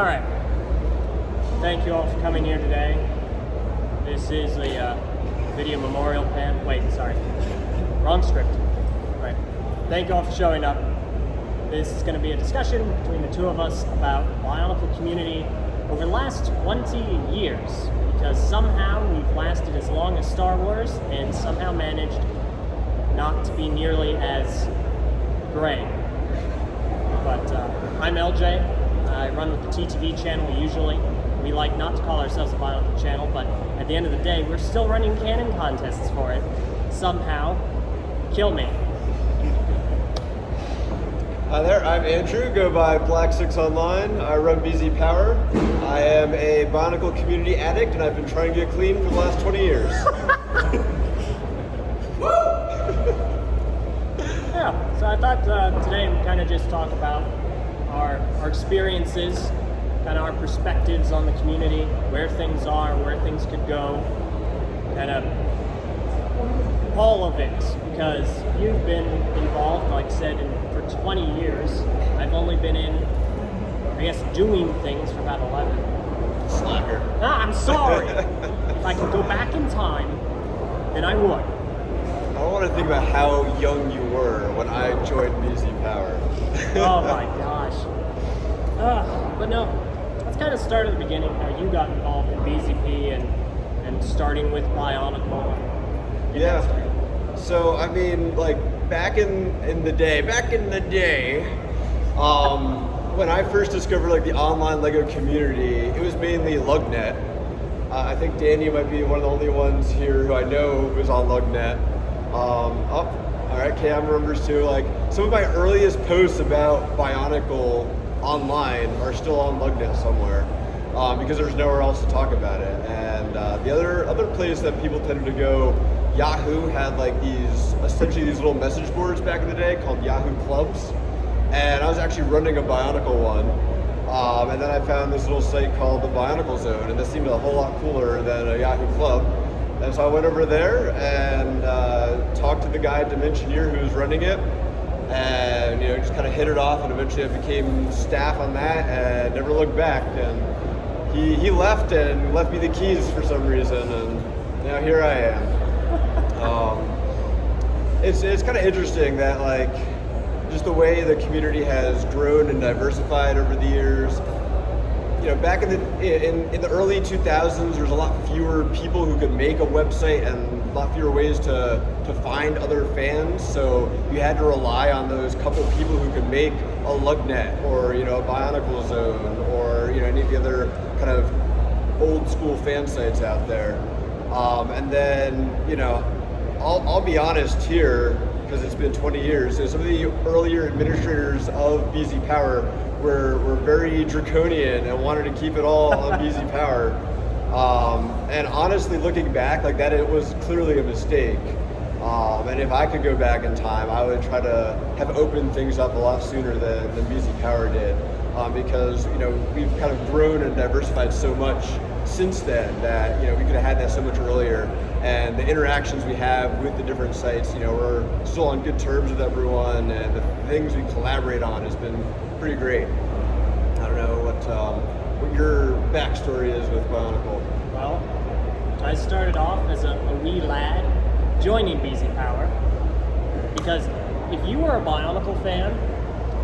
All right. Thank you all for coming here today. This is a video memorial pan. Wait, sorry. Wrong script. Right. Thank you all for showing up. This is going to be a discussion between the two of us about the Bionicle community over the last 20 years. Because somehow we've lasted as long as Star Wars and somehow managed not to be nearly as gray. But I'm Eljay. I run with the TTV channel usually. We like not to call ourselves a Bionicle channel, but at the end of the day, we're still running cannon contests for it. Somehow. Kill me. Hi there, I'm Andrew, go by Black6 Online. I run BZPower. I am a Bionicle community addict, and I've been trying to get clean for the last 20 years. Yeah, so I thought today we'd kind of just talk about our experiences, kind of our perspectives on the community, where things are, where things could go, kind of all of it, because you've been involved, like I said, for 20 years. I've only been in, I guess, doing things for about 11. Slacker. I'm sorry. If I could go back in time, then I would. I don't want to think about how young you were when I joined BZPower. Oh my gosh. But no, let's kind of start at the beginning, how you got involved in BZP and starting with Bionicle. Yeah. So, I mean, like, back in the day, when I first discovered, like, the online LEGO community, it was mainly Lugnet. I think Danny might be one of the only ones here who I know was on Lugnet. All right, Cam remembers too. Like, some of my earliest posts about Bionicle online are still on Lugnet somewhere, because there's nowhere else to talk about it. And the other place that people tended to go, Yahoo had like essentially these little message boards back in the day called Yahoo Clubs, and I was actually running a Bionicle one. And then I found this little site called the Bionicle Zone, and this seemed a whole lot cooler than a Yahoo Club. And so I went over there and talked to the guy at Dimensioneer who was running it, and just kind of hit it off. And eventually I became staff on that, and never looked back. And he left and left me the keys for some reason, and now here I am. It's kind of interesting that like just the way the community has grown and diversified over the years. Back in the early 2000s, there was a lot fewer people who could make a website and a lot fewer ways to find other fans. So you had to rely on those couple people who could make a Lugnet or a Bionicle Zone or any of the other kind of old school fan sites out there. And then I'll be honest here, because it's been 20 years. So some of the earlier administrators of BZPower were very draconian and wanted to keep it all on BZPower. And honestly, looking back, like that, it was clearly a mistake. And if I could go back in time, I would try to have opened things up a lot sooner than BZPower did. Because we've kind of grown and diversified so much since then that we could have had that so much earlier. And the interactions we have with the different sites, we're still on good terms with everyone, and the things we collaborate on has been pretty great. I don't know what your backstory is with Bionicle. Well, I started off as a wee lad joining BZPower, because if you were a Bionicle fan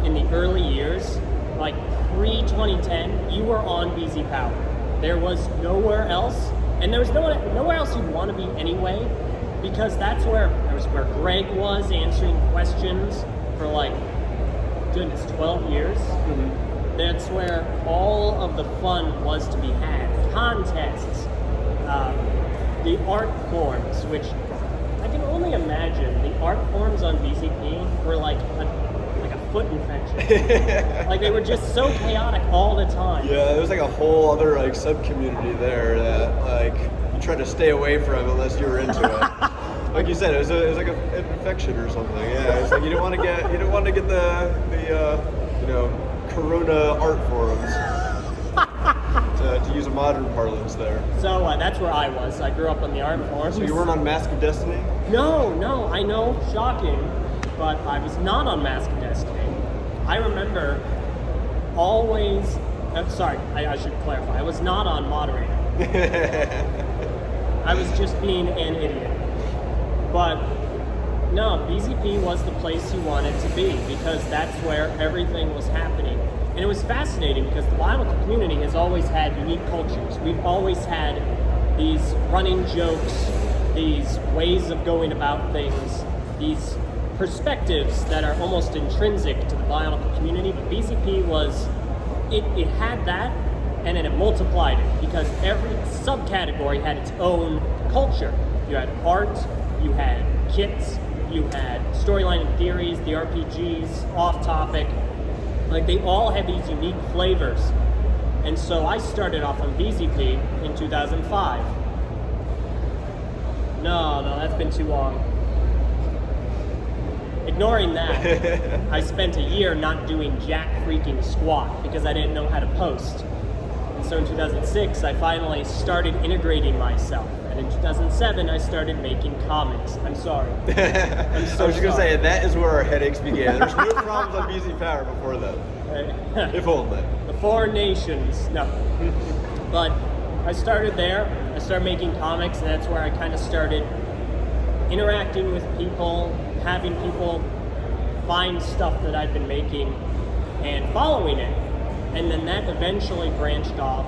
in the early years, like pre-2010, you were on BZPower. There was nowhere else. And there was nowhere else you'd want to be anyway, because that was where Greg was answering questions for like, goodness, 12 years. Mm-hmm. That's where all of the fun was to be had. Contests, the art forums, which I can only imagine the art forums on BZP were like a foot infection. Like they were just so chaotic all the time. Yeah, there was like a whole other like sub-community there that like you tried to stay away from unless you were into it. Like you said, it was like an infection or something. Yeah, it's like you didn't want to get the Corona art forums. To use a modern parlance there. So that's where I was. I grew up on the art forums. So you weren't on Mask of Destiny? No, I know, shocking, but I was not on Mask of Destiny. I remember always sorry, I should clarify. I was not on moderator. I was just being an idiot. But no, BZP was the place you wanted to be because that's where everything was happening. And it was fascinating because the Bionicle community has always had unique cultures. We've always had these running jokes, these ways of going about things, these perspectives that are almost intrinsic to the Bionicle community. But BZP was, it had that, and then it multiplied it because every subcategory had its own culture. You had art, you had kits, you had storyline and theories, the RPGs, off topic. Like they all had these unique flavors. And so I started off on BZP in 2005. No, that's been too long. Ignoring that, I spent a year not doing jack freaking squat because I didn't know how to post. And so in 2006, I finally started integrating myself. And in 2007, I started making comics. I'm sorry. I'm so I was just going to say, that is where our headaches began. There's no problems on BZPower before then. If only. The four nations. No. But I started there. I started making comics, and that's where I kind of started interacting with people, having people find stuff that I've been making and following it. And then that eventually branched off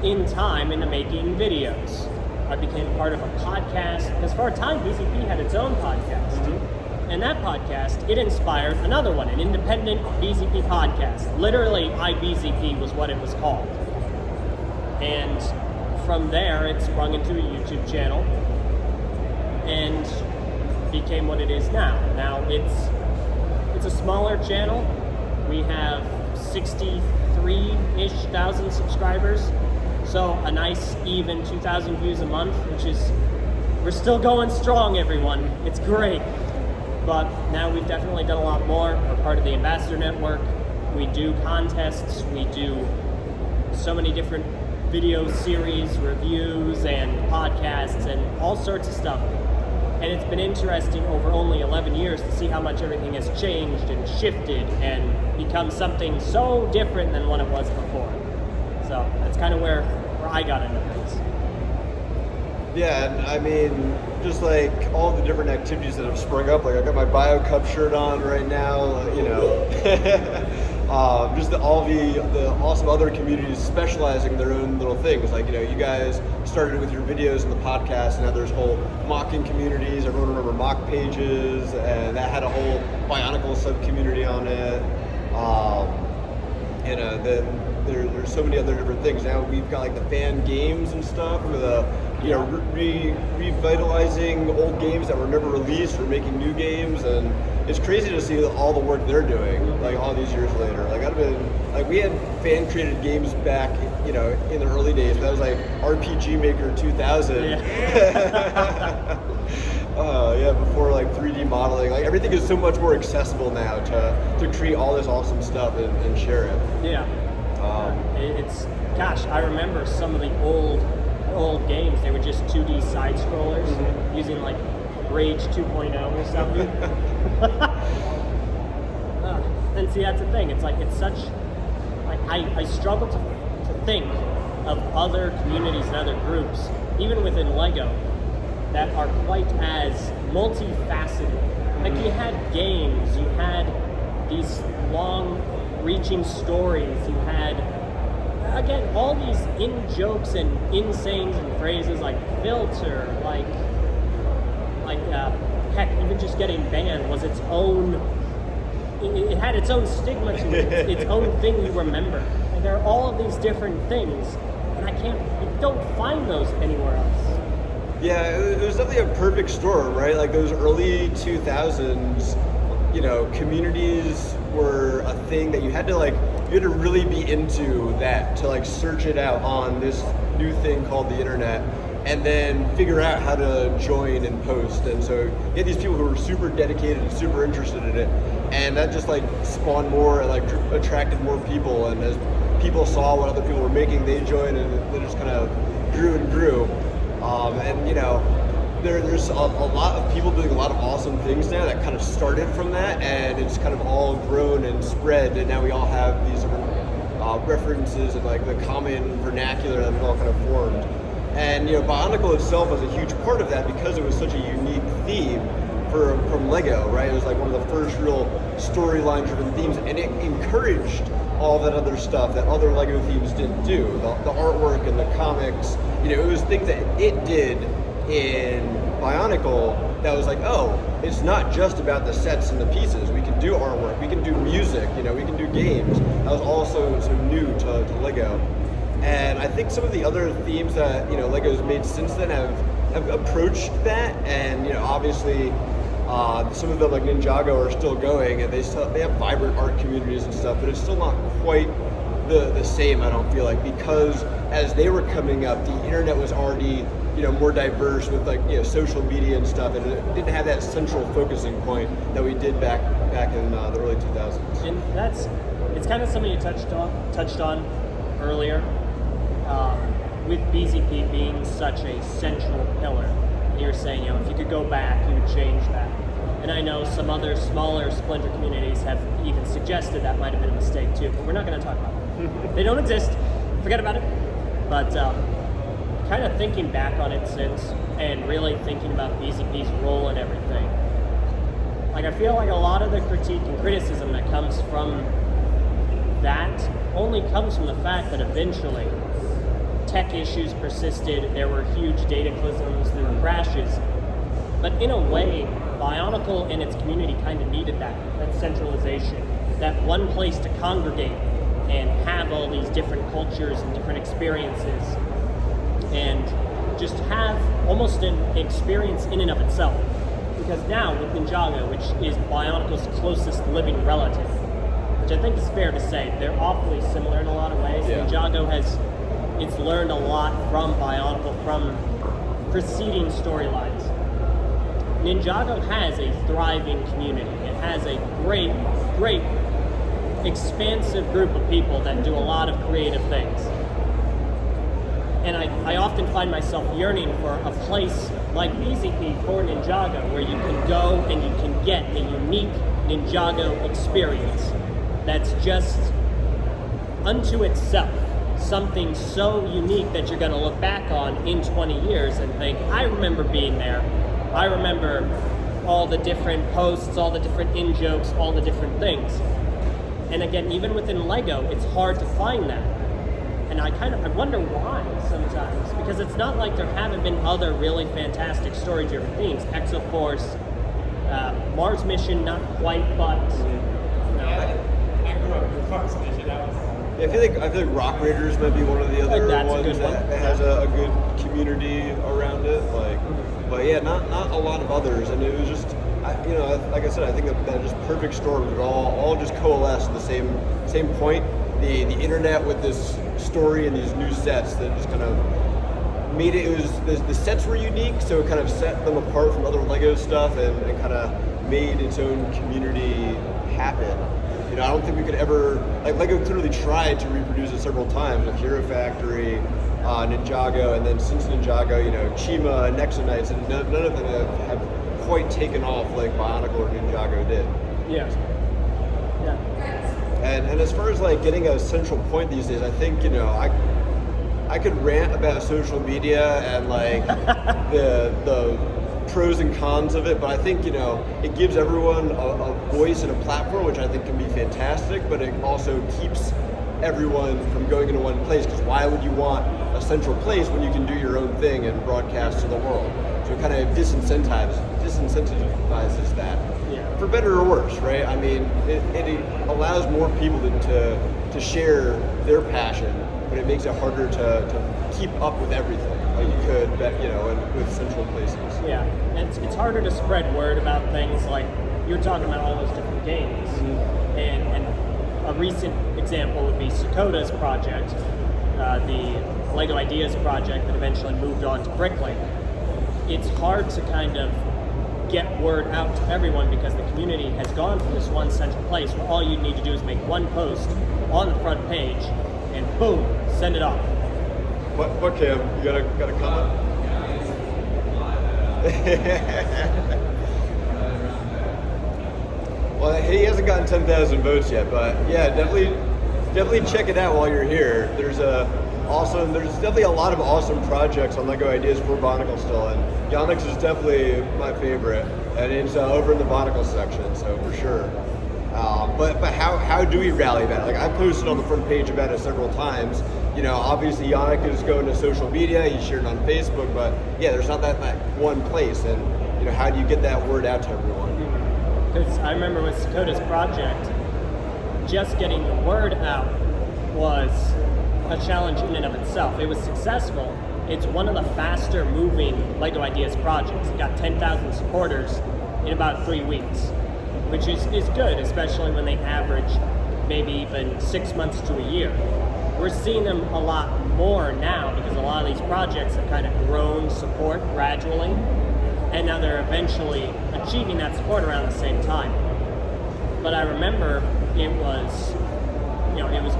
in time into making videos. I became part of a podcast, because for a time BZP had its own podcast. Mm-hmm. And that podcast, it inspired another one, an independent BZP podcast. Literally, iBZP was what it was called. And from there, it sprung into a YouTube channel and became what it is now. Now it's a smaller channel. We have 63-ish thousand subscribers. So a nice even 2,000 views a month, which is, we're still going strong, everyone. It's great. But now we've definitely done a lot more. We're part of the Ambassador Network. We do contests. We do so many different video series, reviews, and podcasts, and all sorts of stuff. And it's been interesting over only 11 years to see how much everything has changed and shifted and become something so different than what it was before. So that's kind of where I got into things. Yeah, and I mean, just like all the different activities that have sprung up, like I got my Bio Cup shirt on right now, you know. Just all the awesome other communities specializing in their own little things. Like, you know, you guys started with your videos and the podcast, and now there's whole mocking communities. Everyone remember mock pages, and that had a whole Bionicle sub-community on it. You know, there's so many other different things. Now we've got like the fan games and stuff, with you know, revitalizing old games that were never released or making new games, and it's crazy to see all the work they're doing, like all these years later. Like I've been, like we had fan created games back, you know, in the early days. That was like RPG Maker 2000. Yeah. Yeah, before like 3D modeling. Like everything is so much more accessible now to create all this awesome stuff and share it. Yeah. It's, gosh, I remember some of the old games. They were just 2D side scrollers, mm-hmm. using like Rage 2.0 or something. And see, that's the thing. It's like, it's such, like, I struggle to think of other communities and other groups, even within LEGO, that are quite as multifaceted. Like, you had games, you had these long-reaching stories, you had, again, all these in-jokes and in-sayings and phrases like filter, like heck, even just getting banned was its own, it had its own stigma to it, its own thing you remember. And there are all of these different things, and you don't find those anywhere else. Yeah, it was definitely a perfect storm, right? Like those early 2000s, you know, communities were a thing that you had to really be into that to like search it out on this new thing called the internet, and then figure out how to join and post. And so you had these people who were super dedicated and super interested in it, and that just like spawned more and like attracted more people. And as people saw what other people were making, they joined, and it just kind of grew and grew. And you know, there's a lot of people doing a lot of awesome things now that kind of started from that, and it's kind of all grown and spread, and now we all have these different references and like the common vernacular that we've all kind of formed. And Bionicle itself was a huge part of that because it was such a unique theme from Lego, right? It was like one of the first real storyline-driven themes, and it encouraged all that other stuff that other Lego themes didn't do. The artwork and the comics, it was things that it did in Bionicle that was like, oh, it's not just about the sets and the pieces. We can do artwork, we can do music, we can do games. That was also so new to Lego. And I think some of the other themes that Lego's made since then have approached that, and obviously some of them like Ninjago are still going, and they have vibrant art communities and stuff, but it's still not quite the same, I don't feel like, because as they were coming up, the internet was already more diverse with like social media and stuff, and it didn't have that central focusing point that we did back in the early 2000s. And it's kind of something you touched on earlier, with BZP being such a central pillar. You're saying, if you could go back, you would change that. And I know some other smaller splinter communities have even suggested that might have been a mistake too, but we're not going to talk about it. They don't exist. Forget about it. But kind of thinking back on it since, and really thinking about BZP's role and everything, like I feel like a lot of the critique and criticism that comes from that only comes from the fact that eventually tech issues persisted, there were huge dataclysms, there were crashes, but in a way, Bionicle and its community kind of needed that centralization, that one place to congregate and have all these different cultures and different experiences, and just have almost an experience in and of itself. Because now with Ninjago, which is Bionicle's closest living relative, which I think is fair to say, they're awfully similar in a lot of ways. Yeah. Ninjago it's learned a lot from Bionicle, from preceding storylines. Ninjago has a thriving community. It has a great, great, expansive group of people that do a lot of creative things. And I often find myself yearning for a place like BZP for Ninjago, where you can go and you can get a unique Ninjago experience that's just unto itself. Something so unique that you're going to look back on in 20 years and think, I remember being there. I remember all the different posts, all the different in-jokes, all the different things. And again, even within Lego, it's hard to find that. And I wonder why sometimes, because it's not like there haven't been other really fantastic story-driven themes. Exoforce, Mars Mission, not quite, but... I grew up with Mars Mission. Yeah, I feel like Rock Raiders might be one of the other ones that has a good community around it. But yeah, not a lot of others, and it was just, like I said, I think that just perfect storm would all just coalesce at the same point. The internet with this story and these new sets that just kind of made it. It was the sets were unique, so it kind of set them apart from other Lego stuff and kind of made its own community happen. I don't think we could ever, like Lego clearly tried to reproduce it several times with Hero Factory, Ninjago, and then since Ninjago, Chima and Nexonites, and none of them have quite taken off like Bionicle or Ninjago did. Yeah. And as far as like getting a central point these days, I think, I could rant about social media and like the pros and cons of it, but I think it gives everyone a voice and a platform, which I think can be fantastic, but it also keeps everyone from going into one place, because why would you want a central place when you can do your own thing and broadcast to the world? So it kind of disincentivizes that, for better or worse, right? I mean, it allows more people to share their passion, but it makes it harder to keep up with everything like you could, with central places. Yeah, and it's harder to spread word about things like you're talking about all those different games. Mm-hmm. And a recent example would be Sakota's project, the Lego Ideas project that eventually moved on to BrickLink. It's hard to kind of get word out to everyone because the community has gone from this one central place where all you need to do is make one post on the front page and boom, send it off. What Cam? You got a comment? Well, he hasn't gotten 10,000 votes yet, but yeah, definitely definitely check it out while you're here. There's definitely a lot of awesome projects on LEGO Ideas for Bionicle still, and Yonex is definitely my favorite, and it's over in the Bionicle section, so for sure. But how do we rally about it? Like, I posted on the front page about it several times. You know, obviously Yannick is going to social media, he's sharing on Facebook, but yeah, there's not that one place, and you know, how do you get that word out to everyone? Because I remember with Sakota's project, just getting the word out was a challenge in and of itself. It was successful. It's one of the faster moving LEGO Ideas projects. It got 10,000 supporters in about 3 weeks, which is good, especially when they average maybe even 6 months to a year. We're seeing them a lot more now because a lot of these projects have kind of grown support gradually, and now they're eventually achieving that support around the same time. But I remember it was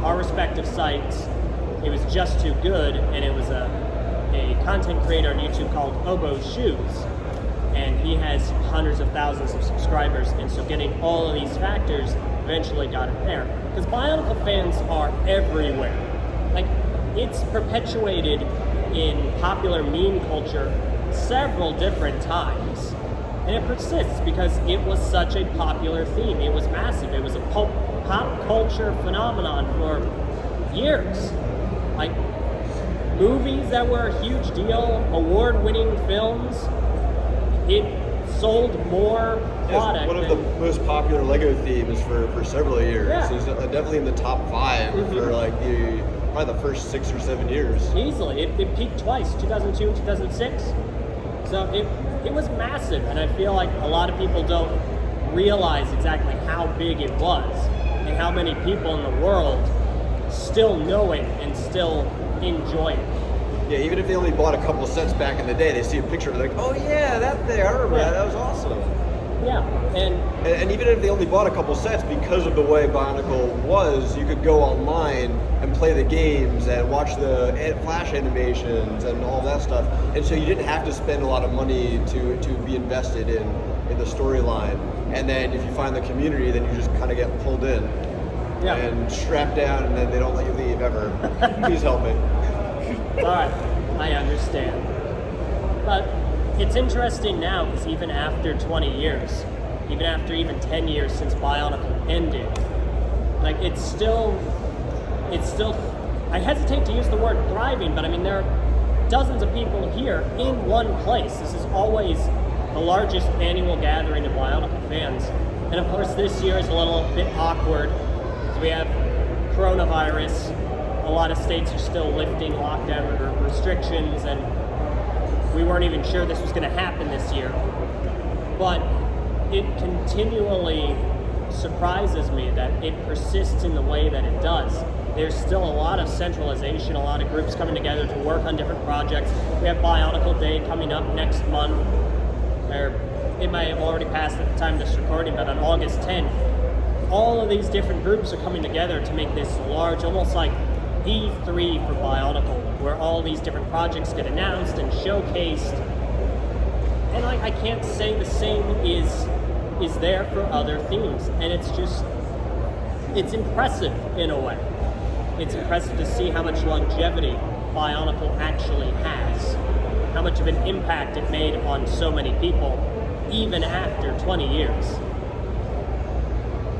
our respective sites, it was just too good, and it was a content creator on YouTube called Oboe Shoes, and he has hundreds of thousands of subscribers, and so getting all of these factors eventually got it there. Because Bionicle fans are everywhere. Like, it's perpetuated in popular meme culture several different times. And it persists because it was such a popular theme. It was massive. It was a pop culture phenomenon for years. Like, movies that were a huge deal, award-winning films, it sold more product. It's one of the most popular LEGO themes for several years. Yeah. It's definitely in the top 5 for like probably the first 6 or 7 years. Easily. It peaked twice, 2002 and 2006. So it was massive, and I feel like a lot of people don't realize exactly how big it was and how many people in the world still know it and still enjoy it. Yeah, even if they only bought a couple sets back in the day, they see a picture and they're like, oh yeah, that thing, I remember that was awesome. Yeah, and even if they only bought a couple sets, because of the way Bionicle was, you could go online and play the games and watch the flash animations and all that stuff. And so you didn't have to spend a lot of money to be invested in the storyline. And then if you find the community, then you just kind of get pulled in and strapped down, and then they don't let you leave ever. Please help me. Alright, I understand. But it's interesting now because even after 20 years, even after even 10 years since Bionicle ended, like it's still, I hesitate to use the word thriving, but I mean, there are dozens of people here in one place. This is always the largest annual gathering of Bionicle fans. And of course, this year is a little bit awkward because we have coronavirus. A lot of states are still lifting lockdown restrictions, and we weren't even sure this was going to happen this year. But it continually surprises me that it persists in the way that it does. There's still a lot of centralization, a lot of groups coming together to work on different projects. We have Bionicle Day coming up next month, or it might have already passed at the time of this recording, but on August 10th, all of these different groups are coming together to make this large, almost like E3 for Bionicle, where all these different projects get announced and showcased. And I can't say the same is there for other themes. And it's impressive in a way. It's impressive to see how much longevity Bionicle actually has, how much of an impact it made on so many people, even after 20 years.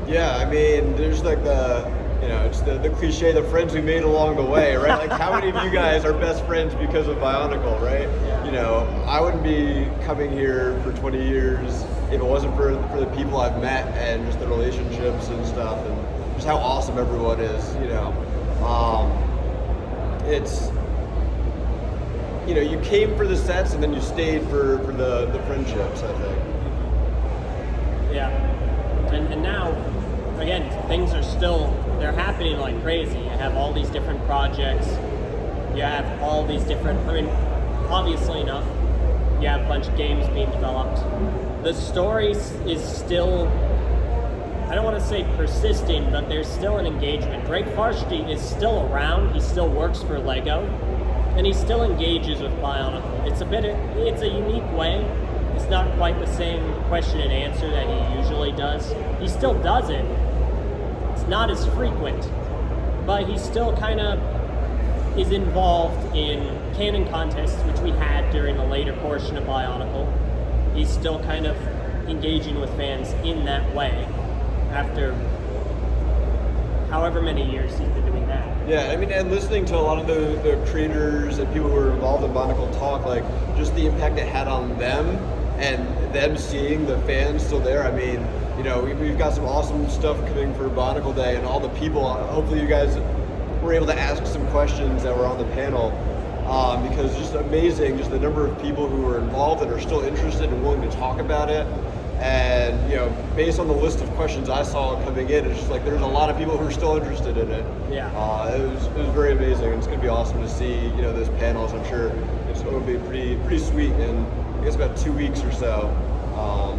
Yeah, I mean, there's like it's the cliche, the friends we made along the way, right? Like, how many of you guys are best friends because of Bionicle, right? Yeah. You know, I wouldn't be coming here for 20 years if it wasn't for the people I've met and just the relationships and stuff, and just how awesome everyone is, you know. It's, you know, you came for the sets and then you stayed for the friendships, I think. Yeah. And now, again, things are still, they're happening like crazy. You have all these different projects. You have all these different, I mean, obviously enough, you have a bunch of games being developed. The story is still, I don't want to say persisting, but there's still an engagement. BrickFair is still around. He still works for LEGO, and he still engages with Bionicle. It's a unique way. It's not quite the same question and answer that he usually does. He still does it. It's not as frequent, but he still kind of is involved in canon contests, which we had during the later portion of Bionicle. He's still kind of engaging with fans in that way after however many years he's been doing that. Yeah, I mean, and listening to a lot of the creators and people who are involved in Bionicle talk, like, just the impact it had on them and them seeing the fans still there. I mean, you know, we've got some awesome stuff coming for Bionicle Day, and all the people, hopefully you guys were able to ask some questions that were on the panel, because just amazing, just the number of people who are involved and are still interested and willing to talk about it. And, you know, based on the list of questions I saw coming in, it's just like there's a lot of people who are still interested in it. Yeah. It was very amazing. It's going to be awesome to see, you know, those panels. I'm sure it's going to be pretty sweet in, I guess, about 2 weeks or so.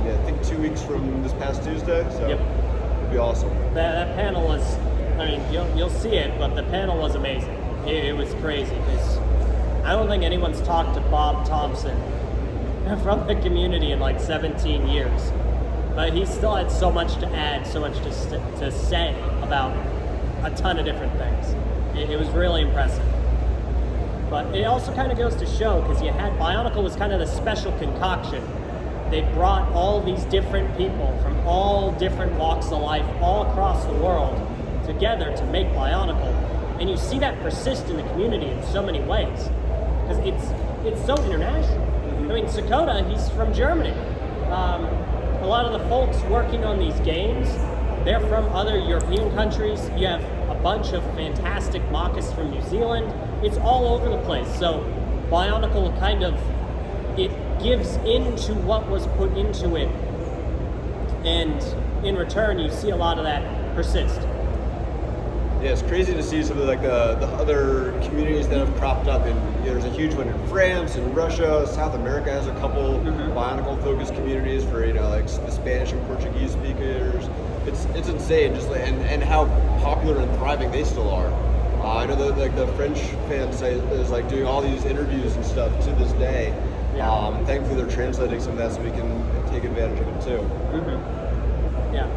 Yeah, I think 2 weeks from this past Tuesday. So Yep. it'll be awesome. That panel was, I mean, you'll see it, but the panel was amazing. It was crazy because I don't think anyone's talked to Bob Thompson from the community in like 17 years. But he still had so much to add, so much to say about a ton of different things. It was really impressive. But it also kind of goes to show, because you had Bionicle was kind of the special concoction. They brought all these different people from all different walks of life all across the world together to make Bionicle. And you see that persist in the community in so many ways, because it's so international. I mean, Sakota, he's from Germany. A lot of the folks working on these games, they're from other European countries. You have a bunch of fantastic mockists from New Zealand. It's all over the place. So Bionicle kind of, it gives into what was put into it. And in return, you see a lot of that persist. Yeah, it's crazy to see some of like the other communities that have cropped up. And you know, there's a huge one in France and Russia. South America has a couple Bionicle-focused communities for, you know, like the Spanish and Portuguese speakers. It's insane, just like, and how popular and thriving they still are. I know that the French fan site is like doing all these interviews and stuff to this day. Yeah. And thankfully they're translating some of that so we can take advantage of it too. Mm-hmm. Yeah,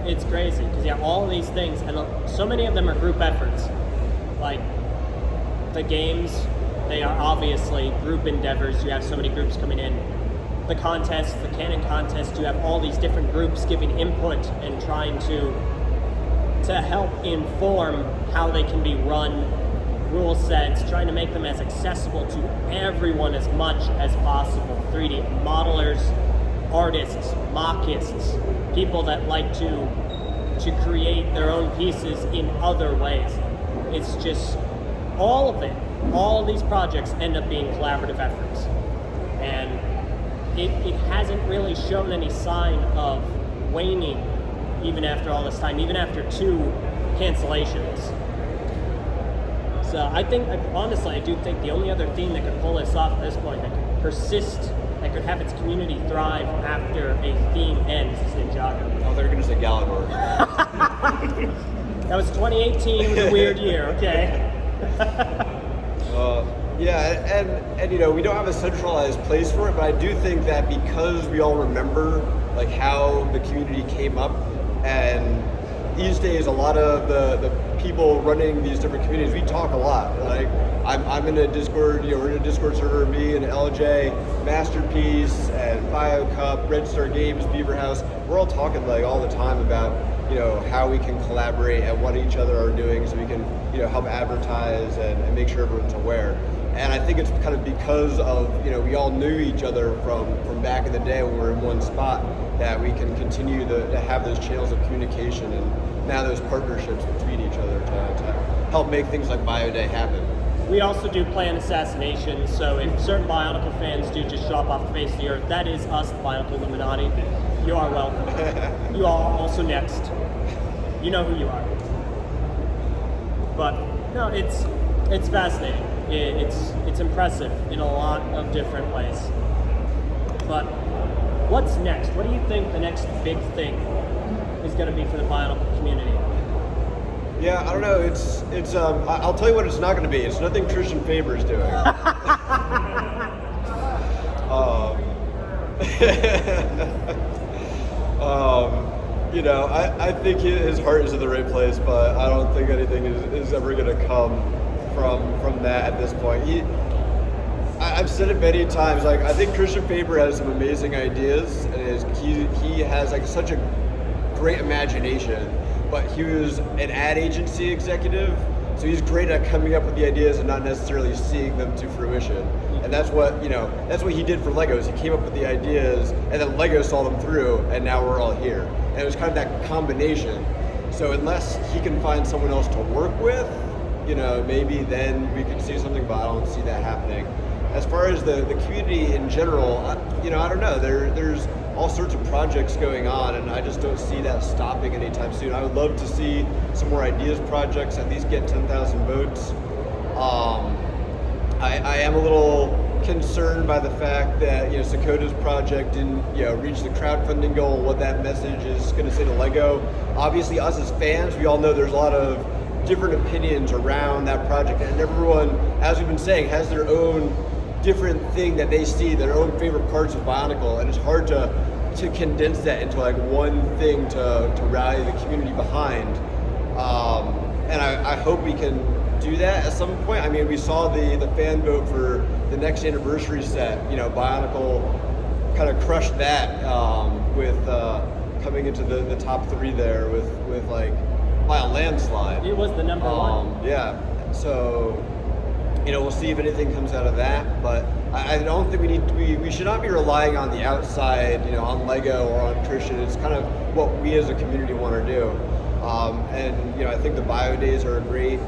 it's crazy because all of these things, and so many of them are group efforts. Like the games, they are obviously group endeavors. You have so many groups coming in. The contest, the canon contest, you have all these different groups giving input and trying to help inform how they can be run, rule sets, trying to make them as accessible to everyone as much as possible. 3D modelers, artists, mockists, people that like to create their own pieces in other ways. It's just all of it. All of these projects end up being collaborative efforts. And it hasn't really shown any sign of waning even after all this time, even after 2 cancellations. So I think, honestly, I do think the only other theme that could pull this off at this point, that could persist, that could have its community thrive after a theme ends, is Ninjago. Oh, they're going to say Galador. That was 2018, was a weird year, okay? Yeah, and you know, we don't have a centralized place for it, but I do think that because we all remember like how the community came up, and these days a lot of the people running these different communities, we talk a lot. Like I'm in a Discord, you know, we're in a Discord server, me and Eljay, Masterpiece, and BioCup, Red Star Games, Beaver House. We're all talking like all the time about, you know, how we can collaborate and what each other are doing so we can, you know, help advertise and make sure everyone's aware. And I think it's kind of because of, you know, we all knew each other from back in the day when we were in one spot, that we can continue to have those channels of communication and now those partnerships between each other to help make things like Bio Day happen. We also do plan assassinations, so if certain Bionicle fans do just drop off the face of the earth, that is us, the Bionicle Illuminati. You are welcome. You are also next. You know who you are. But no, it's fascinating. It's impressive in a lot of different ways. But what's next? What do you think the next big thing is going to be for the Bionicle community? Yeah, I don't know. It's I'll tell you what it's not going to be. It's nothing Christian Faber is doing. You know, I think his heart is in the right place, but I don't think anything is ever going to come from that at this point. I've said it many times. Like, I think Christian Faber has some amazing ideas, and he has like such a great imagination. But he was an ad agency executive, so he's great at coming up with the ideas and not necessarily seeing them to fruition. And that's what he did for Legos. He came up with the ideas, and then Lego saw them through, and now we're all here. And it was kind of that combination. So unless he can find someone else to work with, maybe then we could see something, but I don't see that happening. As far as the community in general, I don't know. There's all sorts of projects going on, and I just don't see that stopping anytime soon. I would love to see some more ideas projects, at least get 10,000 votes. I am a little concerned by the fact that Sakota's project didn't reach the crowdfunding goal. What that message is going to say to Lego. Obviously, us as fans, we all know there's a lot of different opinions around that project, and everyone, as we've been saying, has their own different thing that they see, their own favorite parts of Bionicle, and it's hard to condense that into like one thing to rally the community behind. And I hope we can do that at some point. I mean, we saw the fan vote for the next anniversary set. Bionicle kind of crushed that with coming into the top 3 there with like by a landslide. It was the number one. Yeah. So we'll see if anything comes out of that, but I don't think we should not be relying on the outside, on Lego or on Christian. It's kind of what we as a community want to do. And I think the Bio Days are a great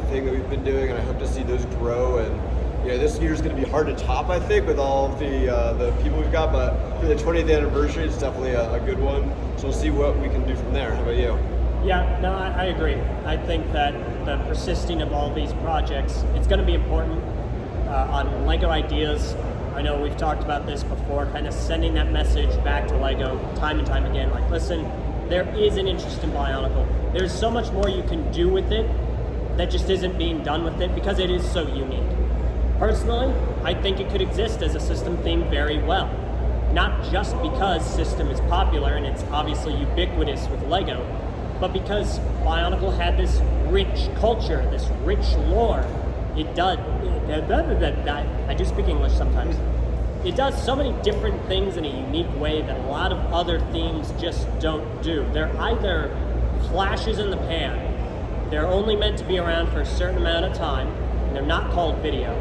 thing that we've been doing, and I hope to see those grow. And this year is going to be hard to top, I think, with all of the people we've got, but for the 20th anniversary, it's definitely a good one. So we'll see what we can do from there. How about you? Yeah, no, I agree. I think that the persisting of all these projects, it's going to be important. On Lego Ideas, I know we've talked about this before, kind of sending that message back to Lego time and time again, like, listen, there is an interest in Bionicle. There's so much more you can do with it that just isn't being done with it because it is so unique. Personally, I think it could exist as a system theme very well. Not just because system is popular and it's obviously ubiquitous with Lego, but because Bionicle had this rich culture, this rich lore. It does, I do speak English sometimes. It does so many different things in a unique way that a lot of other themes just don't do. They're either flashes in the pan, they're only meant to be around for a certain amount of time, and they're not called video,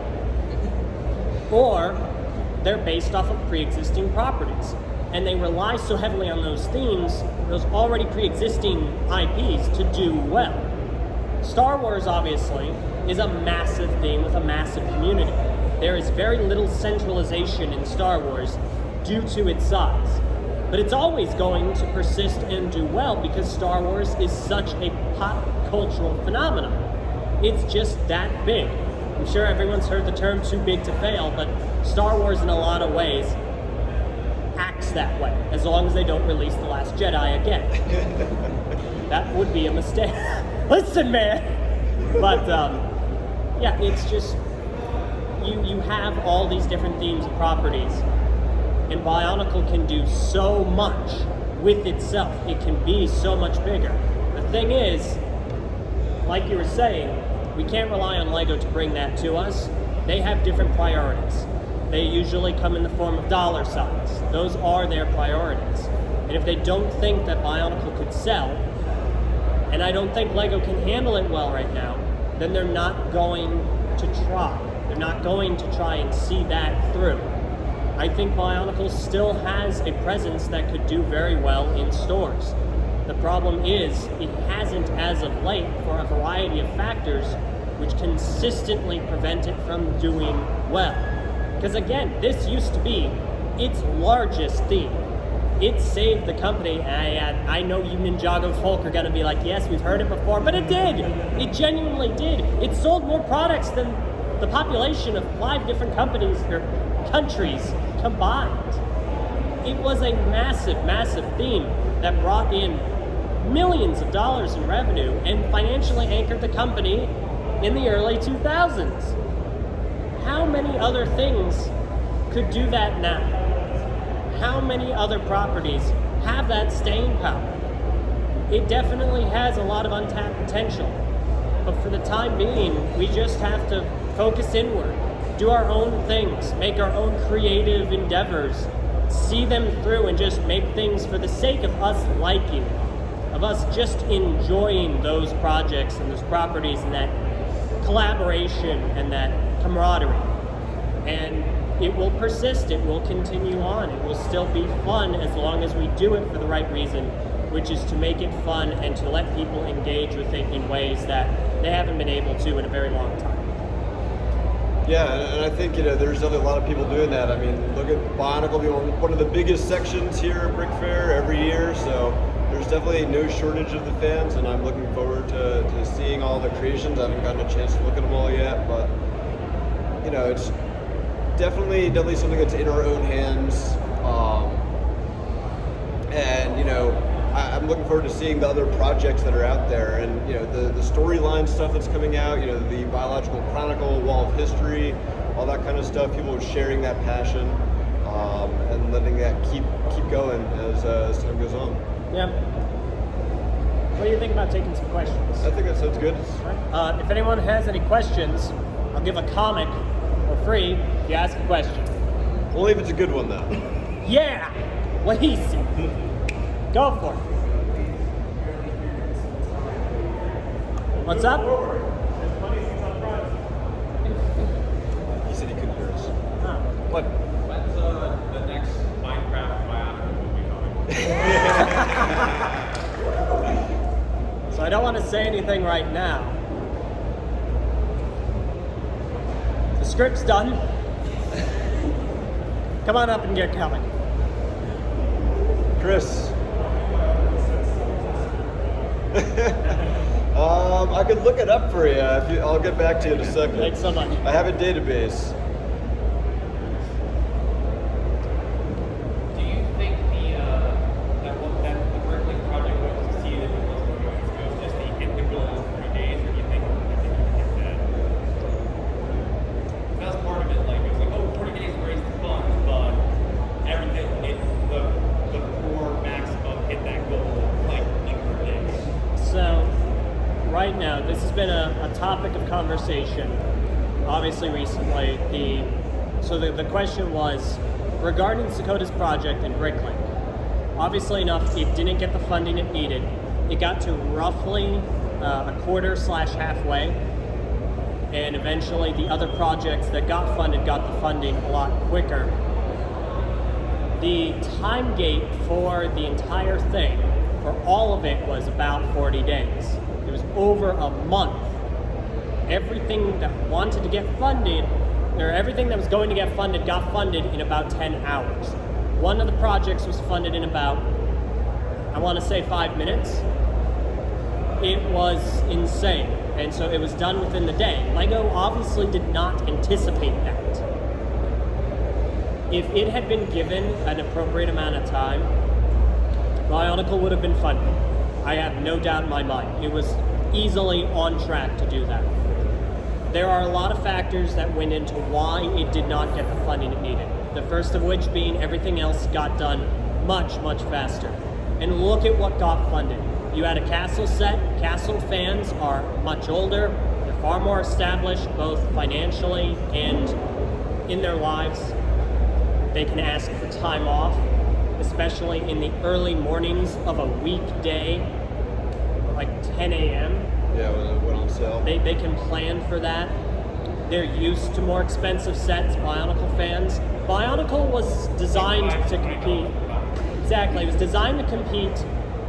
or they're based off of pre-existing properties. And they rely so heavily on those themes, those already pre-existing IPs, to do well. Star Wars, obviously, is a massive theme with a massive community. There is very little centralization in Star Wars due to its size. But it's always going to persist and do well because Star Wars is such a pop cultural phenomenon. It's just that big. I'm sure everyone's heard the term too big to fail, but Star Wars in a lot of ways acts that way, as long as they don't release The Last Jedi again. That would be a mistake. Listen, man! But, yeah, it's just, you have all these different themes and properties, and Bionicle can do so much with itself. It can be so much bigger. The thing is, like you were saying, we can't rely on Lego to bring that to us. They have different priorities. They usually come in the form of dollar signs. Those are their priorities. And if they don't think that Bionicle could sell, and I don't think Lego can handle it well right now, then they're not going to try. They're not going to try and see that through. I think Bionicle still has a presence that could do very well in stores. The problem is, it hasn't as of late for a variety of factors which consistently prevent it from doing well. Because again, this used to be its largest theme. It saved the company. I know you Ninjago folk are going to be like, yes, we've heard it before, but it did. It genuinely did. It sold more products than the population of 5 different companies or countries combined. It was a massive, massive theme that brought in millions of dollars in revenue and financially anchored the company in the early 2000s. How many other things could do that now? How many other properties have that staying power? it definitely has a lot of untapped potential. But for the time being, we just have to focus inward, do our own things, make our own creative endeavors, see them through, and just make things for the sake of us liking it, of us just enjoying those projects and those properties and that collaboration and that camaraderie. And it will persist, it will continue on, it will still be fun as long as we do it for the right reason, which is to make it fun and to let people engage with it in ways that they haven't been able to in a very long time. Yeah, and I think there's a lot of people doing that. I mean, look at Bionicle being one of the biggest sections here at BrickFair every year, so there's definitely no shortage of the fans, and I'm looking forward to seeing all the creations. I haven't gotten a chance to look at them all yet, but it's definitely something that's in our own hands, and I'm looking forward to seeing the other projects that are out there, and the storyline stuff that's coming out. The Biological Chronicle, Wall of History, all that kind of stuff. People sharing that passion and letting that keep going as time goes on. Yeah. What do you think about taking some questions? I think that sounds good. If anyone has any questions, I'll give a comic for free if you ask a question. Only if it's a good one, though. Yeah! Lazy. Go for it. What's up? He said he couldn't hear us. Oh. What? When's the next Minecraft Bionicle movie coming? So I don't want to say anything right now. The script's done. Come on up and get coming. Chris. I could look it up for you. I'll get back to you in a second. Thanks so much. I have a database. Do you think that the Bricklink project will succeed if it was just to hit the goal in 3 days, or do you think you can hit that? That was part of it. Like it was like, 40 days to raise the funds, but everything the core maximum hit that goal like in 3 days. So, right now, this has been a topic of conversation, obviously recently. The question was, regarding Dakota's project and Bricklink, obviously enough, it didn't get the funding it needed. It got to roughly a quarter/halfway, and eventually the other projects that got funded got the funding a lot quicker. The time gate for the entire thing, for all of it, was about 40 days. It was over a month. Everything that wanted to get funded, or everything that was going to get funded, got funded in about 10 hours. One of the projects was funded in about, I want to say 5 minutes. It was insane. And so it was done within the day. LEGO obviously did not anticipate that. If it had been given an appropriate amount of time, Bionicle would have been funded. I have no doubt in my mind. It was easily on track to do that. There are a lot of factors that went into why it did not get the funding it needed. The first of which being everything else got done much, much faster. And look at what got funded. You had a Castle set. Castle fans are much older. They're far more established, both financially and in their lives. They can ask for time off, especially in the early mornings of a weekday, like 10 a.m. Yeah, when it went on sale. They can plan for that. They're used to more expensive sets, Bionicle fans. Bionicle was designed to compete. Exactly, it was designed to compete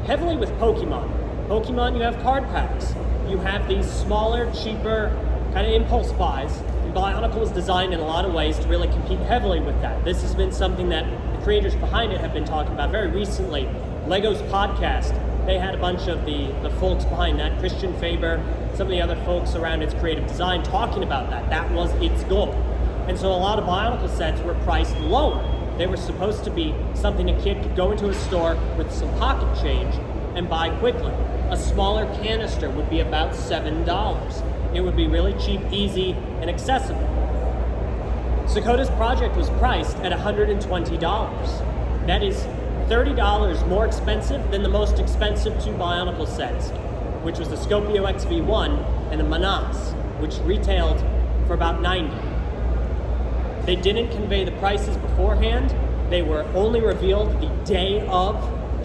heavily with Pokemon. Pokemon, you have card packs. You have these smaller, cheaper, kind of impulse buys. And Bionicle was designed in a lot of ways to really compete heavily with that. This has been something that the creators behind it have been talking about very recently. LEGO's podcast, they had a bunch of the folks behind that, Christian Faber, some of the other folks around its creative design talking about that. That was its goal. And so a lot of Bionicle sets were priced lower. They were supposed to be something a kid could go into a store with some pocket change and buy quickly. A smaller canister would be about $7. It would be really cheap, easy, and accessible. Dakota's project was priced at $120. That is $30 more expensive than the most expensive two Bionicle sets, which was the Scopio XV1 and the Manas, which retailed for about $90. They didn't convey the prices beforehand. They were only revealed the day of,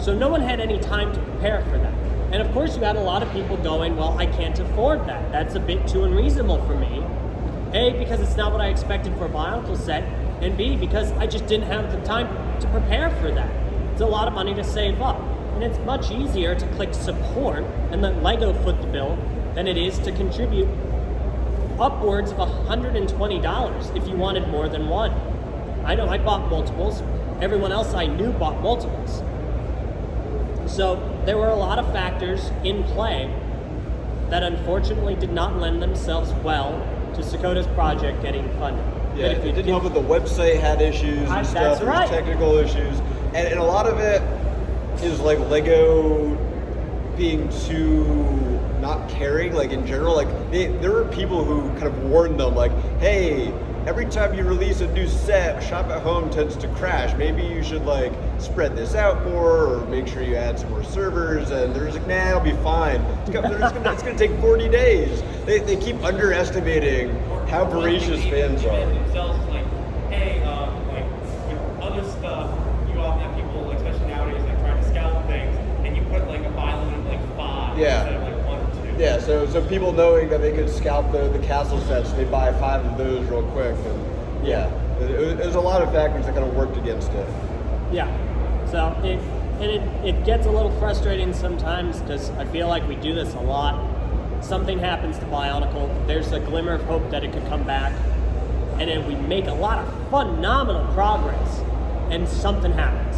so no one had any time to prepare for that. And of course you had a lot of people going, well, I can't afford that. That's a bit too unreasonable for me. A, because it's not what I expected for a Bionicle set, and B, because I just didn't have the time to prepare for that. It's a lot of money to save up. And it's much easier to click support and let LEGO foot the bill than it is to contribute upwards of $120 if you wanted more than one. I know I bought multiples. Everyone else I knew bought multiples. So there were a lot of factors in play that unfortunately did not lend themselves well to Sakota's project getting funded. Yeah, it didn't help that the website had issues and stuff. That's right. There was technical issues. And a lot of it is like LEGO being too not caring, like in general. Like there were people who kind of warned them, like, hey, every time you release a new set, Shop at Home tends to crash. Maybe you should like spread this out more, or make sure you add some more servers. And they're just like, nah, it'll be fine. It's gonna take 40 days. They keep underestimating how voracious fans are. Themselves like, hey, like with other stuff, you often have people, especially nowadays, like trying to scout things, and you put like a buy limit of like 5 instead of like 1 or 2. Yeah, so people knowing that they could scalp the castle sets, they buy 5 of those real quick, and there's a lot of factors that kind of worked against it. Yeah, so it gets a little frustrating sometimes because I feel like we do this a lot. Something happens to Bionicle, there's a glimmer of hope that it could come back, and then we make a lot of phenomenal progress, and something happens.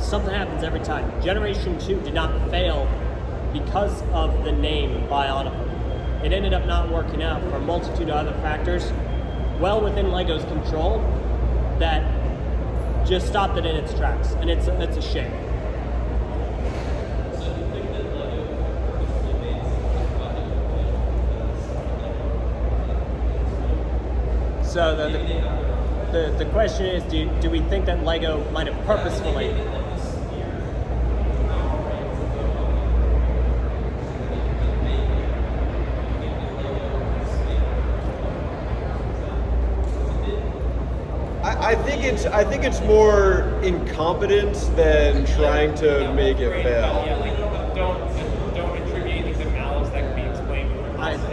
Something happens every time. Generation 2 did not fail because of the name Bionicle. It ended up not working out for a multitude of other factors, well within LEGO's control, that just stopped it in its tracks, and it's a shame. So the question is, do we think that LEGO might have purposefully I think it's more incompetence than trying to make it fail. Yeah, like don't attribute anything to malice that can be explained with the process.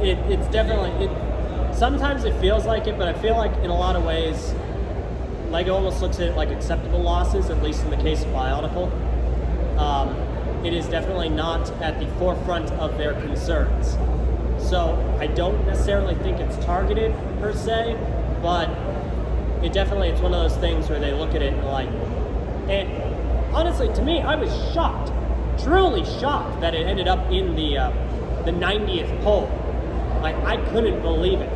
It's definitely sometimes it feels like it, but I feel like in a lot of ways LEGO almost looks at it like acceptable losses, at least in the case of Bionicle. It is definitely not at the forefront of their concerns. So I don't necessarily think it's targeted per se, but it's one of those things where they look at it and like, and honestly, to me, I was shocked, truly shocked that it ended up in the 90th poll. Like, I couldn't believe it.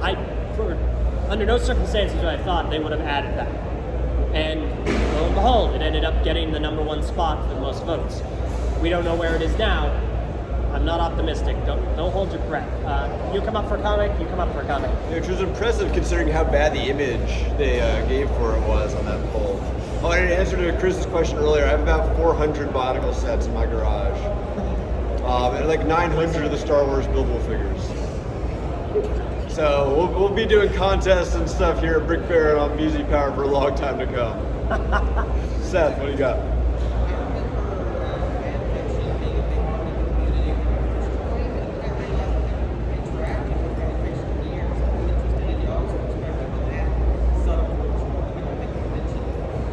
Under no circumstances would I thought they would have added that. And lo and behold, it ended up getting the #1 spot for the most votes. We don't know where it is now. I'm not optimistic. Don't hold your breath. You come up for a comic, you come up for a comic. Which was impressive considering how bad the image they gave for it was on that poll. Oh, and in answer to Chris's question earlier, I have about 400 Bionicle sets in my garage. And like 900 of the Star Wars buildable figures. So we'll be doing contests and stuff here at BrickFair and on BZPower for a long time to come. Seth, what do you got?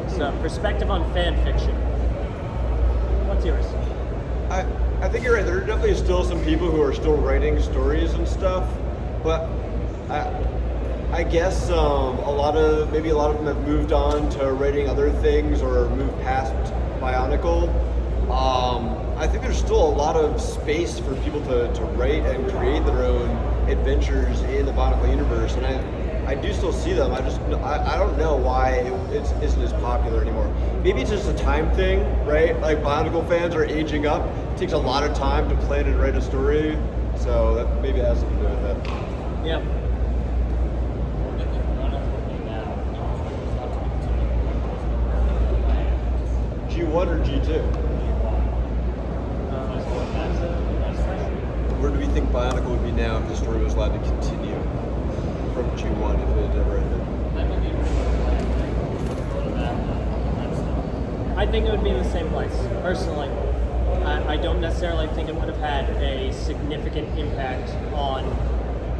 So, perspective on fan fiction. What's yours? I think you're right. There are definitely still some people who are still writing stories and stuff, but I guess a lot of them have moved on to writing other things or moved past Bionicle. I think there's still a lot of space for people to write and create their own adventures in the Bionicle universe, and I do still see them. I don't know why it isn't as popular anymore. Maybe it's just a time thing, right? Like Bionicle fans are aging up. It takes a lot of time to plan and write a story, so that maybe has something to do with it. Yeah. G1 or G2? Where do we think Bionicle would be now if the story was allowed to continue from G1 if it had ever ended? I think it would be in the same place, personally. I don't necessarily think it would have had a significant impact on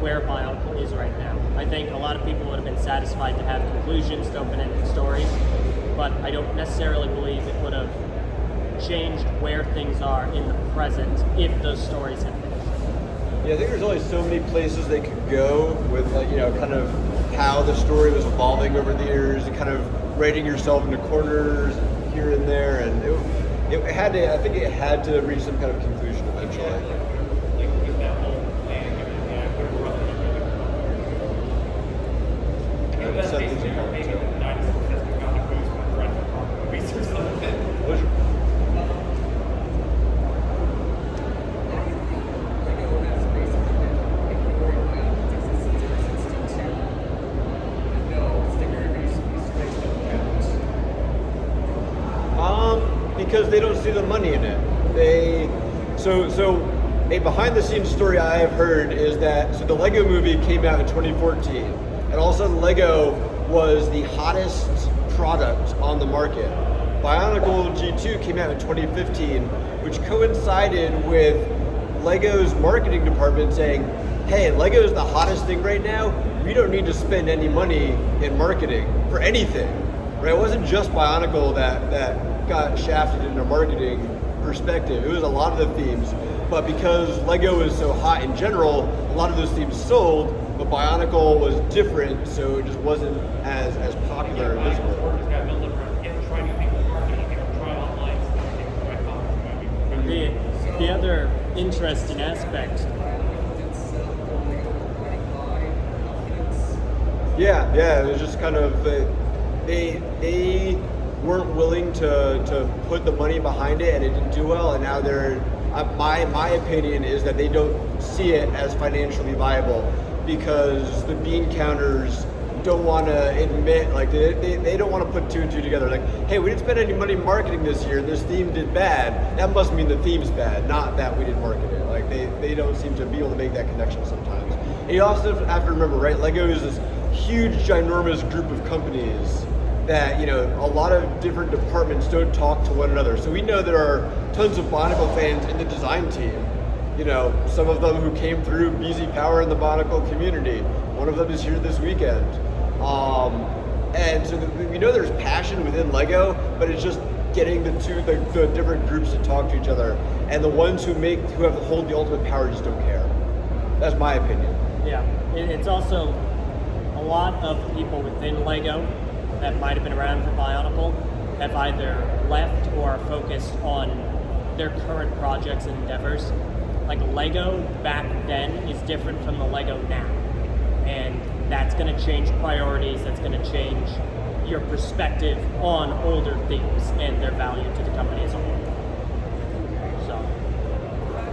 where Bionicle is right now. I think a lot of people would have been satisfied to have conclusions to open-ended stories, but I don't necessarily believe it would have changed where things are in the present if those stories had finished. Yeah, I think there's only so many places they could go with, like, kind of how the story was evolving over the years and kind of writing yourself into corners here and there, and it had to. I think it had to reach some kind of conclusion eventually. With that whole plan and everything, I would have probably maybe the dinosaurs has become a boost with Jurassic Park movies or something. Because they don't see the money in it. So a behind the scenes story I have heard is that the Lego movie came out in 2014, and all of a sudden Lego was the hottest product on the market. Bionicle G2 came out in 2015, which coincided with Lego's marketing department saying, hey, Lego is the hottest thing right now, we don't need to spend any money in marketing for anything. Right? It wasn't just Bionicle that got shafted in a marketing perspective. It was a lot of the themes, but because Lego is so hot in general, a lot of those themes sold, but Bionicle was different, so it just wasn't as popular and visible. The other interesting aspect. Yeah, it was just kind of they weren't willing to put the money behind it, and it didn't do well, and now they're my opinion is that they don't see it as financially viable because the bean counters don't want to admit, like they don't want to put two and two together, like, hey, we didn't spend any money marketing this year, this theme did bad, that must mean the theme's bad, not that we didn't market it. Like they don't seem to be able to make that connection sometimes. And you also have to remember, right, Lego is this huge ginormous group of companies that, a lot of different departments don't talk to one another. So we know there are tons of Bionicle fans in the design team. Some of them who came through BZPower and the Bionicle community. One of them is here this weekend. And so we know there's passion within Lego, but it's just getting the different groups to talk to each other. And the ones who hold the ultimate power just don't care. That's my opinion. Yeah, it's also a lot of people within Lego that might have been around for Bionicle have either left or are focused on their current projects and endeavors. Like Lego back then is different from the Lego now. And that's going to change priorities, that's going to change your perspective on older themes and their value to the company as a whole. So.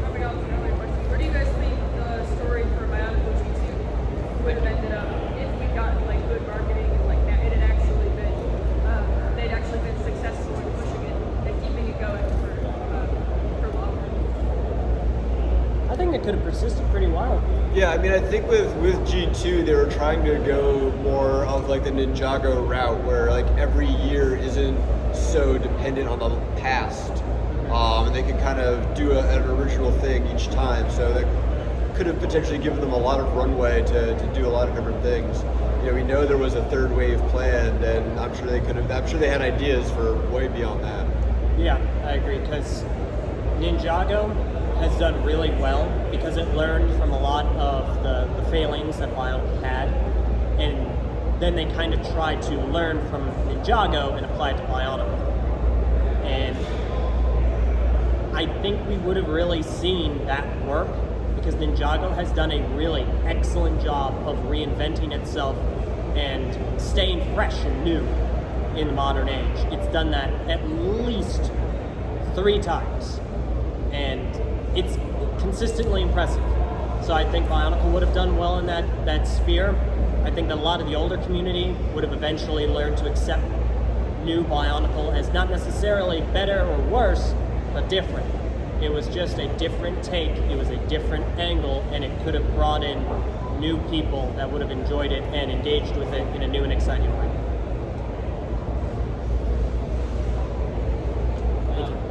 Coming on to another question, where do you guys think the story for Bionicle G2 would have ended up if we got good marketing and that it had actually been they'd actually been successful in pushing it and keeping it going for longer? I think it could have persisted pretty well. Yeah, I mean, I think with G2, they were trying to go more of the Ninjago route, where every year isn't so dependent on the past, and they could kind of do an original thing each time. So that could have potentially given them a lot of runway to do a lot of different things. We know there was a third wave planned, and I'm sure they had ideas for way beyond that. Yeah, I agree, because Ninjago has done really well because it learned from a lot of the failings that Bionicle had, and then they kind of tried to learn from Ninjago and apply it to Bionicle. And I think we would have really seen that work because Ninjago has done a really excellent job of reinventing itself and staying fresh and new in the modern age. It's done that at least 3 times, and it's consistently impressive. So I think Bionicle would have done well in that sphere. I think that a lot of the older community would have eventually learned to accept new Bionicle as not necessarily better or worse, but different. It was just a different take, it was a different angle, and it could have brought in new people that would have enjoyed it and engaged with it in a new and exciting way.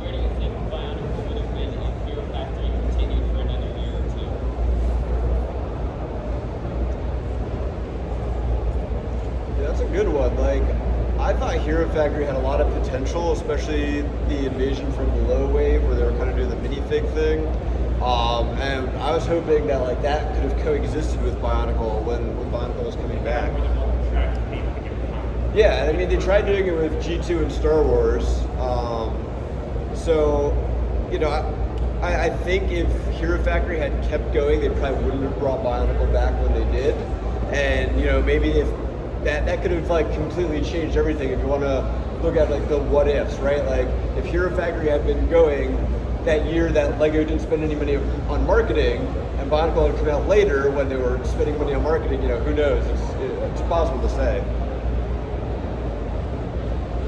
Where do you think Bionicle would have been if Hero Factory continued for another year or two? Yeah, that's a good one. Like, I thought Hero Factory had a lot of potential, especially the invasion from below wave where they were kind of doing the minifig thing. And I was hoping that like that could have coexisted with Bionicle when Bionicle was coming back. Yeah, I mean they tried doing it with G2 and Star Wars. So, you know, I think if Hero Factory had kept going, they probably wouldn't have brought Bionicle back when they did. And you know, maybe if that could have like completely changed everything. If you want to look at like the what ifs, right? Like if Hero Factory had been going that year that LEGO didn't spend any money on marketing, and Bionicle had come out later when they were spending money on marketing, you know, who knows? It's possible to say.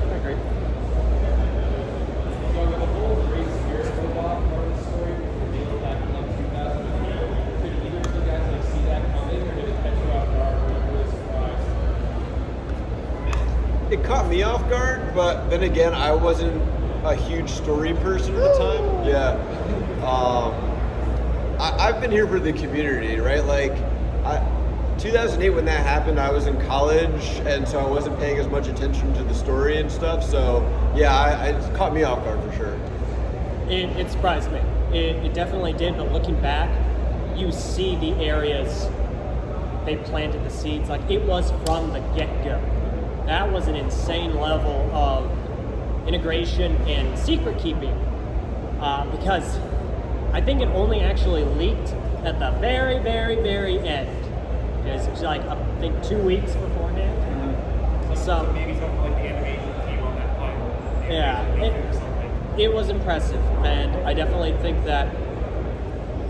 I agree. So with the whole Great Spirit robot part of the story revealed back in like 2008, could either of you guys like see that coming, or did it catch you off guard? Were you really surprised? It caught me off guard, but then again, I wasn't a huge story person at the time. Yeah. I've been here for the community, right? Like, 2008 when that happened, I was in college, and so I wasn't paying as much attention to the story and stuff. So yeah, it caught me off guard for sure. It surprised me. It definitely did, but looking back, you see the areas they planted the seeds. Like, it was from the get-go. That was an insane level of integration and secret keeping, because I think it only actually leaked at the very, very, very end. It was like, I think 2 weeks beforehand. So Maybe something like the animation team on that final. yeah, Or something. it was impressive, and I definitely think that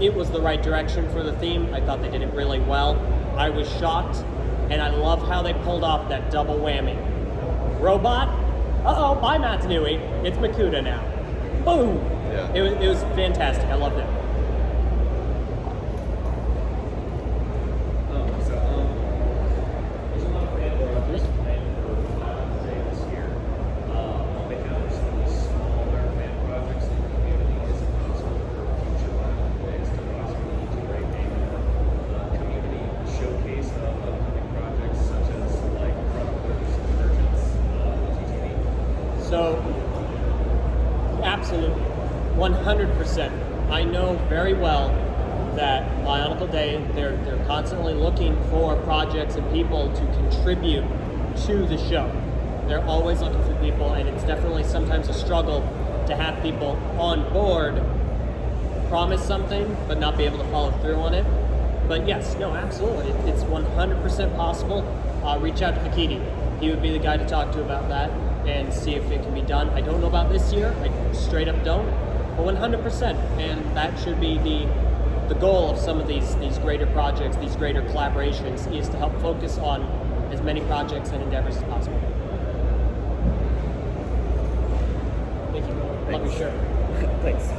it was the right direction for the theme. I thought they did it really well. I was shocked, and I love how they pulled off that double whammy. Robot, bye Matanui, it's Makuta now. Boom! Yeah. It was fantastic, I loved it. There's a lot of fan there's a plan for Day this year. They have some of these smaller fan projects in the community as possible for future Bionicle Days to possibly integrate a community showcase of upcoming projects such as like Chronicles, Emergence, GTV. So, absolutely, 100%. I know very well that Bionicle Day, they're constantly looking for projects and people to contribute to the show. They're always looking for people, and it's definitely sometimes a struggle to have people on board promise something but not be able to follow through on it. But yes, no, absolutely, it's 100% possible. Reach out to Fakiti. He would be the guy to talk to about that and see if it can be done. I don't know about this year, I straight up don't, but 100%, and that should be the goal of some of these greater projects, these greater collaborations, is to help focus on as many projects and endeavors as possible. Thank you. Love your shirt. Thanks.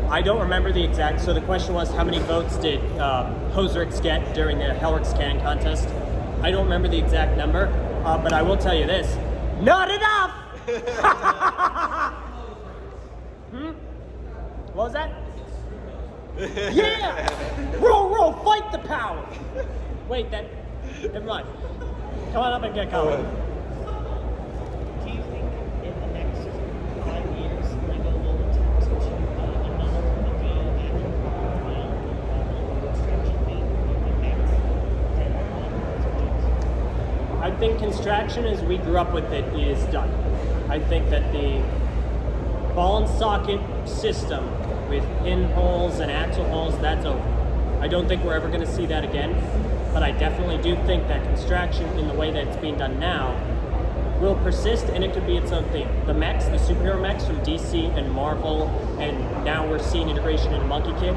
I don't remember the exact, so the question was how many votes did Hosrix get during the Hellrix Cannon contest? I don't remember the exact number, but I will tell you this, not enough! What was that? Yeah! Roll, fight the power! Wait, never mind. Come on up and get going. Do you think in the next 5 years, LEGO will attempt to another Bionicle construction meet? Do you think that's dead on? I think construction as we grew up with it is done. I think that the ball and socket system with pinholes and axle holes, that's over. I don't think we're ever going to see that again, but I definitely do think that construction in the way that it's being done now will persist, and it could be its own theme. The mechs, the superhero mechs from DC and Marvel, and now we're seeing integration into Monkey Kid,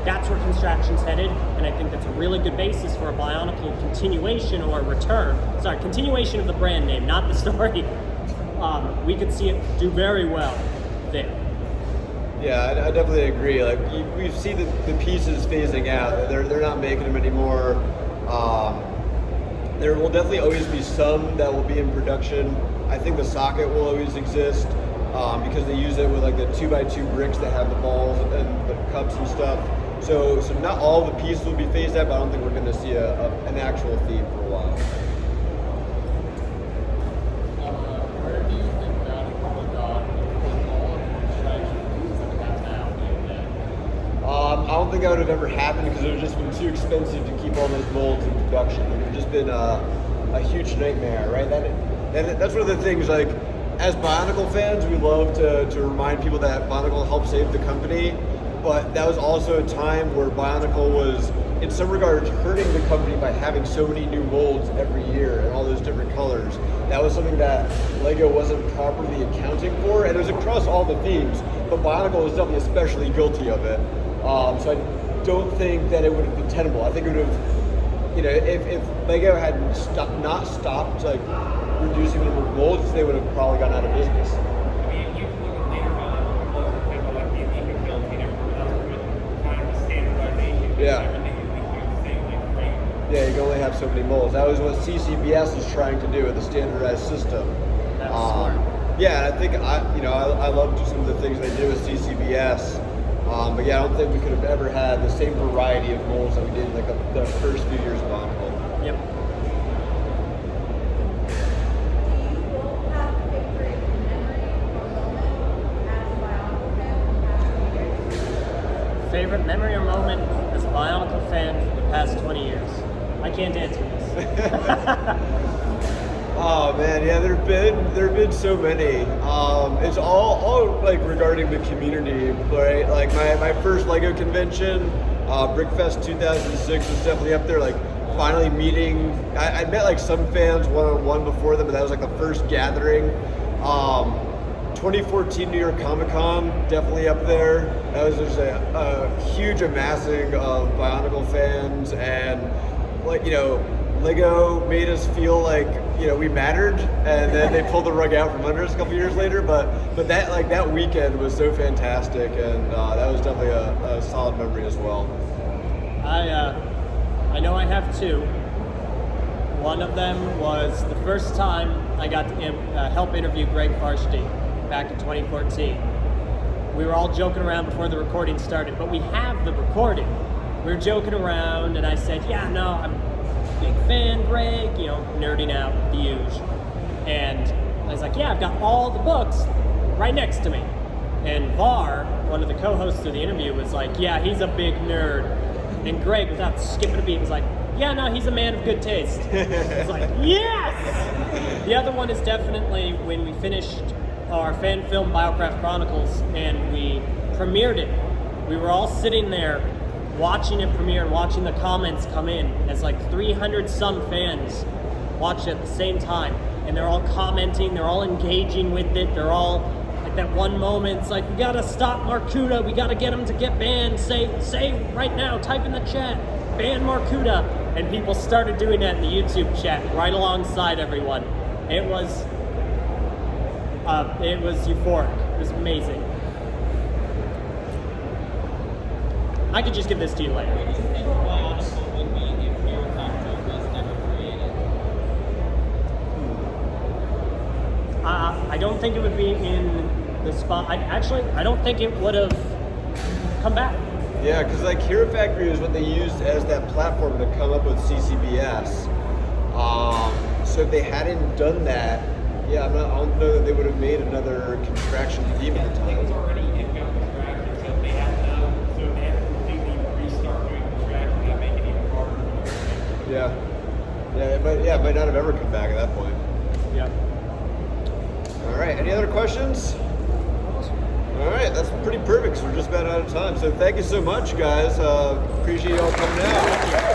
that's where construction's headed, and I think that's a really good basis for a Bionicle continuation or return. Sorry, continuation of the brand name, not the story. We could see it do very well there. Yeah, I definitely agree. Like we see the pieces phasing out. They're not making them anymore. There will definitely always be some that will be in production. I think the socket will always exist because they use it with like the 2x2 bricks that have the balls and the cups and stuff. So not all the pieces will be phased out, but I don't think we're going to see an actual theme for a while. Where do you think that will go with all of the construction that we have now in that? I don't think that would have ever happened because it would have just been too expensive to keep all those molds in production. It would have just been a huge nightmare, right? That's one of the things, like, as Bionicle fans, we love to remind people that Bionicle helped save the company, but that was also a time where Bionicle was, in some regards, hurting the company by having so many new molds every year and all those different colors. That was something that LEGO wasn't properly accounting for, and it was across all the themes, but Bionicle was definitely especially guilty of it. So I don't think that it would have been tenable. I think it would have, if LEGO had not stopped like reducing the number of molds, they would have probably gone out of business. I mean, you can look at later on, like the Amiga build, you never with kind of a standardization. Yeah. Everything is the same like frame. Yeah, you can only have so many molds. That was what CCBS was trying to do with the standardized system. That's smart. Yeah, and I think I loved some of the things they did with CCBS. But yeah, I don't think we could have ever had the same variety of molds that we did in like the first few years of Bionicle. Yep. Favorite memory or moment as a Bionicle fan for the past 20 years? I can't answer this. Oh man, yeah, there've been so many. It's all like regarding the community, right? Like my first LEGO convention, Brickfest 2006 was definitely up there. Like finally meeting, I met like some fans one-on-one before them, but that was like the first gathering. 2014 New York Comic Con, definitely up there. That was just a huge amassing of Bionicle fans, and like LEGO made us feel like we mattered, and then they pulled the rug out from under us a couple years later. But that weekend was so fantastic, and that was definitely a solid memory as well. I know I have two. One of them was the first time I got to help interview Greg Farshty back in 2014. We were all joking around before the recording started, but we have the recording. We were joking around, and I said, "Yeah, no, I'm a big fan, Greg." Nerding out, the huge. And I was like, "Yeah, I've got all the books right next to me." And Var, one of the co-hosts of the interview, was like, "Yeah, he's a big nerd." And Greg, without skipping a beat, was like, "Yeah, no, he's a man of good taste." I was like, yes! The other one is definitely when we finished our fan film Biocraft Chronicles and we premiered it. We were all sitting there watching it premiere and watching the comments come in as like 300 some fans watched it at the same time, and they're all commenting, they're all engaging with it, they're all like that one moment, it's like, "We gotta stop Marcuda, we gotta get him to get banned, say right now, type in the chat, ban Marcuda." And people started doing that in the YouTube chat right alongside everyone. It was euphoric. It was amazing. I could just give this to you later. Where do you think Bionicle would be if Fear Factor was never created? I don't think it would be in the spot. I don't think it would have come back. Yeah, because like Hero Factory is what they used as that platform to come up with CCBS. So if they hadn't done that, yeah, I don't know that they would have made another contraction theme at the I think it's time. already in-built contraction, so if they had to completely restart doing contraction, that'd make it even harder for them. Yeah, it might not have ever come back at that point. Yeah. All right, any other questions? All right, that's pretty perfect, because we're just about out of time. So thank you so much, guys. Appreciate you all coming out.